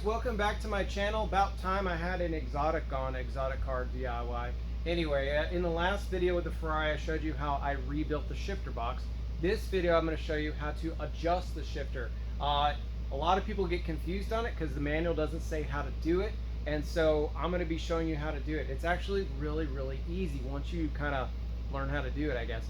welcome back to my channel. About time I had an exotic car DIY. Anyway, in the last video with the Ferrari, I showed you how I rebuilt the shifter box. This video I'm going to show you how to adjust the shifter. A lot of people get confused on it because the manual doesn't say how to do it, and so I'm going to be showing you how to do it. It's actually really easy once you kind of learn how to do it, I guess.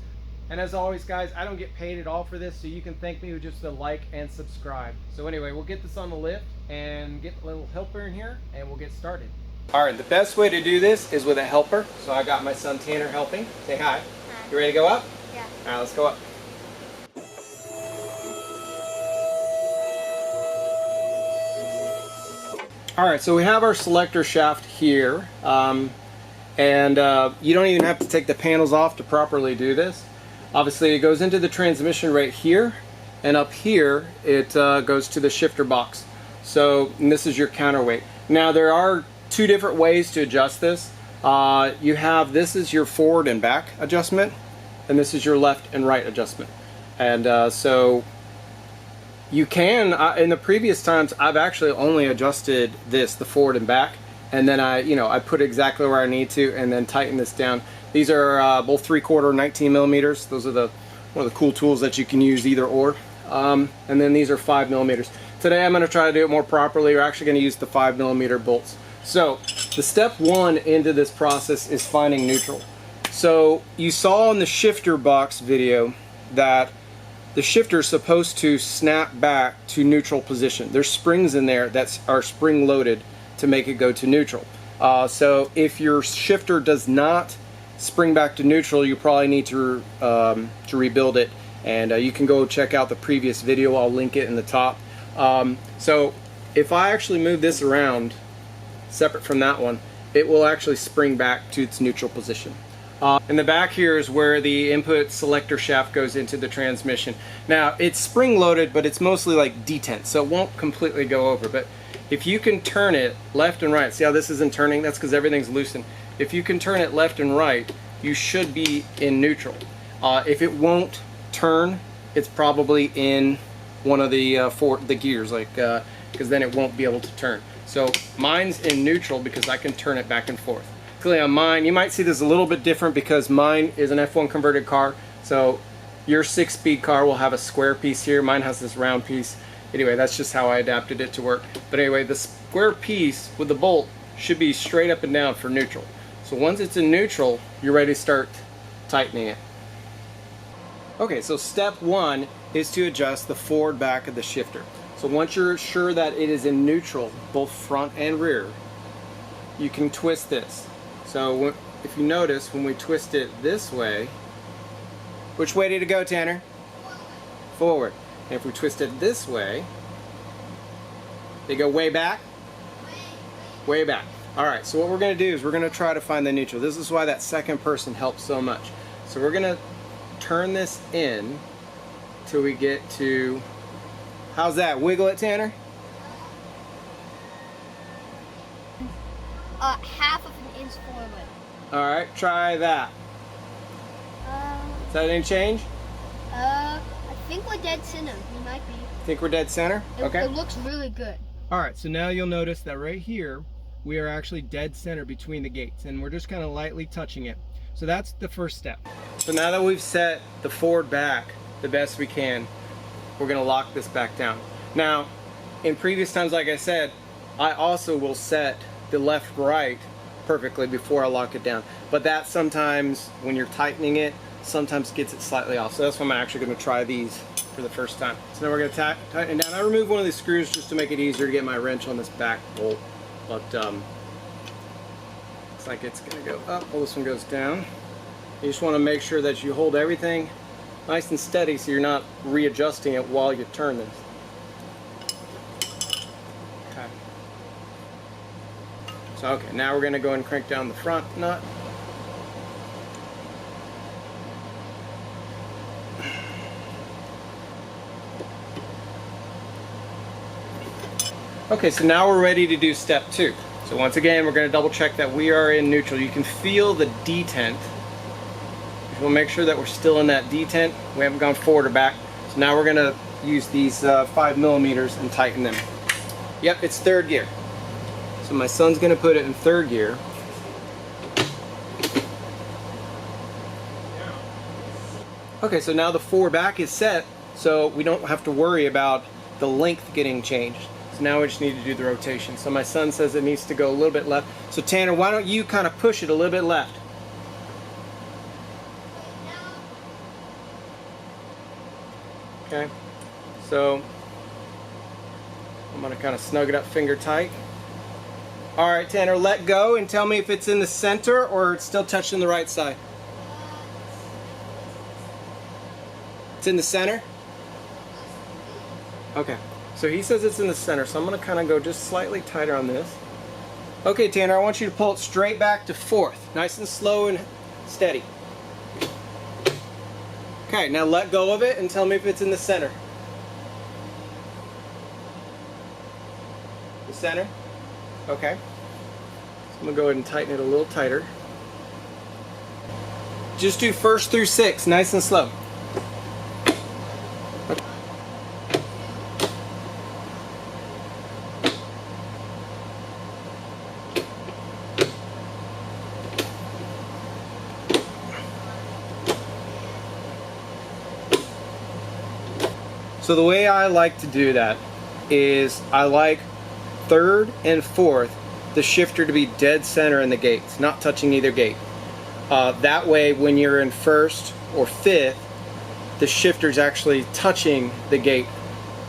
And as always, guys, I don't get paid at all for this, so you can thank me with just a like and subscribe. So anyway, we'll get this on the lift and get a little helper in here and we'll get started. All right, the best way to do this is with a helper. So I got my son Tanner helping. Say hi. Hi. You ready to go up? Yeah. All right, let's go up. All right, so we have our selector shaft here. You don't even have to take the panels off to properly do this. Obviously, it goes into the transmission right here, and up here it goes to the shifter box. So, and this is your counterweight. Now, there are two different ways to adjust this. This is your forward and back adjustment, and this is your left and right adjustment. And so you can, in the previous times, I've actually only adjusted this, the forward and back, and then I put exactly where I need to, and then tighten this down. These are both 3/4 19 millimeters. Those are one of the cool tools that you can use either or. And then these are 5 millimeters. Today I'm going to try to do it more properly. We're actually going to use the 5 millimeter bolts. So the step one into this process is finding neutral. So you saw in the shifter box video that the shifter is supposed to snap back to neutral position. There's springs in there that are spring loaded to make it go to neutral. So if your shifter does not spring back to neutral, you probably need to rebuild it, and you can go check out the previous video. I'll link it in the top. So if I actually move this around separate from that one, it will actually spring back to its neutral position. In the back here is where the input selector shaft goes into the transmission. Now it's spring loaded, but it's mostly like detent, so it won't completely go over. But if you can turn it left and right, see how this isn't turning? That's because everything's loosened. If you can turn it left and right, you should be in neutral. If it won't turn, it's probably in one of the gears, because then it won't be able to turn. So mine's in neutral because I can turn it back and forth. Clearly on mine, you might see this a little bit different because mine is an F1 converted car. So your 6-speed car will have a square piece here. Mine has this round piece. Anyway, that's just how I adapted it to work. But anyway, the square piece with the bolt should be straight up and down for neutral. So once it's in neutral, you're ready to start tightening it. Okay, so step one is to adjust the forward back of the shifter. So once you're sure that it is in neutral, both front and rear, you can twist this. So if you notice, when we twist it this way, which way did it go, Tanner? Forward. And if we twist it this way, they go way back? Way back. Alright, so what we're going to do is we're going to try to find the neutral. This is why that second person helps so much. So we're going to turn this in till we get to, how's that? Wiggle it, Tanner? Half of an inch forward. Alright, try that. Is that any change? I think we're dead center. We might be. Think we're dead center? Okay. It looks really good. Alright, so now you'll notice that right here, we are actually dead center between the gates, and we're just kind of lightly touching it. So that's the first step. So now that we've set the forward back the best we can, we're going to lock this back down. Now, in previous times, like I said, I also will set the left right perfectly before I lock it down. But that sometimes, when you're tightening it, sometimes gets it slightly off. So that's why I'm actually going to try these for the first time. So now we're going to tighten it down. I removed one of these screws just to make it easier to get my wrench on this back bolt. But looks like it's going to go up. Well, this one goes down. You just want to make sure that you hold everything nice and steady so you're not readjusting it while you turn this. Okay. So okay, now we're going to go and crank down the front nut. Okay, so now we're ready to do step two. So once again, we're going to double check that we are in neutral. You can feel the detent. We'll make sure that we're still in that detent. We haven't gone forward or back. So now we're going to use these 5 millimeters and tighten them. Yep, it's third gear. So my son's gonna put it in third gear. Okay, so now the 4 back is set, so we don't have to worry about the length getting changed. So now we just need to do the rotation. So my son says it needs to go a little bit left. So Tanner, why don't you kind of push it a little bit left? Okay, so I'm gonna kind of snug it up finger tight. All right, Tanner, let go and tell me if it's in the center or it's still touching the right side. It's in the center? Okay, so he says it's in the center, so I'm gonna kind of go just slightly tighter on this. Okay, Tanner, I want you to pull it straight back to 4th, nice and slow and steady. Okay, now let go of it and tell me if it's in the center. The center? Okay. So I'm gonna go ahead and tighten it a little tighter. Just do 1st through 6, nice and slow. So the way I like to do that is I like 3rd and 4th, the shifter to be dead center in the gates, not touching either gate. That way when you're in 1st or 5th, the shifter's actually touching the gate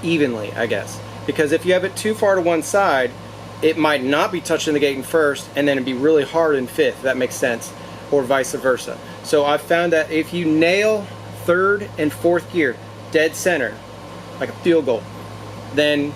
evenly, I guess. Because if you have it too far to one side, it might not be touching the gate in 1st and then it'd be really hard in 5th, if that makes sense, or vice versa. So I've found that if you nail 3rd and 4th gear dead center, like a field goal, then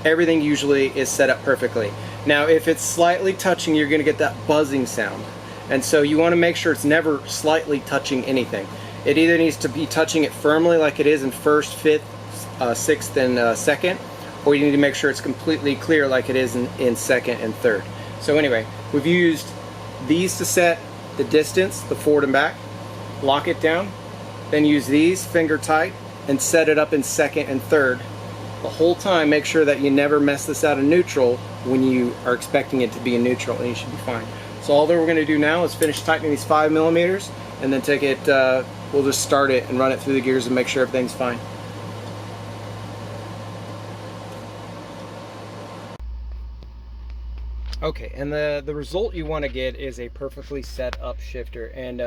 everything usually is set up perfectly. Now if it's slightly touching, you're going to get that buzzing sound, and so you want to make sure it's never slightly touching anything. It either needs to be touching it firmly like it is in 1st, 5th, 6th and 2nd, or you need to make sure it's completely clear like it is in 2nd and 3rd. So anyway, we've used these to set the distance, the forward and back, lock it down, then use these finger tight and set it up in 2nd and 3rd. The whole time, make sure that you never mess this out of neutral when you are expecting it to be in neutral, and you should be fine. So all that we're going to do now is finish tightening these 5mm and then take it, we'll just start it and run it through the gears and make sure everything's fine. Okay, and the result you want to get is a perfectly set up shifter, and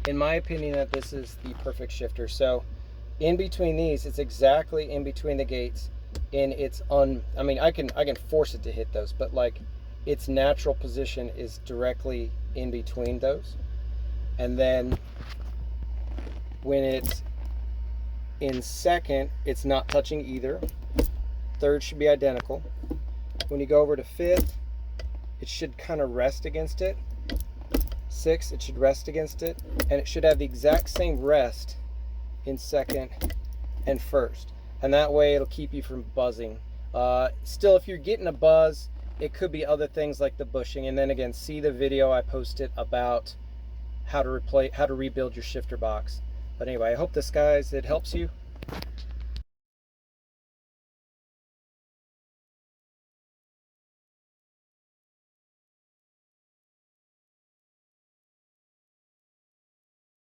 in my opinion that this is the perfect shifter. So in between these, it's exactly in between the gates in its I mean I can force it to hit those, but like its natural position is directly in between those. And then when it's in 2nd, it's not touching either. 3rd should be identical. When you go over to 5th, it should kind of rest against it. 6th, it should rest against it, and it should have the exact same rest in 2nd and 1st, and that way it'll keep you from buzzing. Still, if you're getting a buzz, it could be other things like the bushing. And then again, see the video I posted about how to rebuild your shifter box. But anyway, I hope this, guys, it helps you.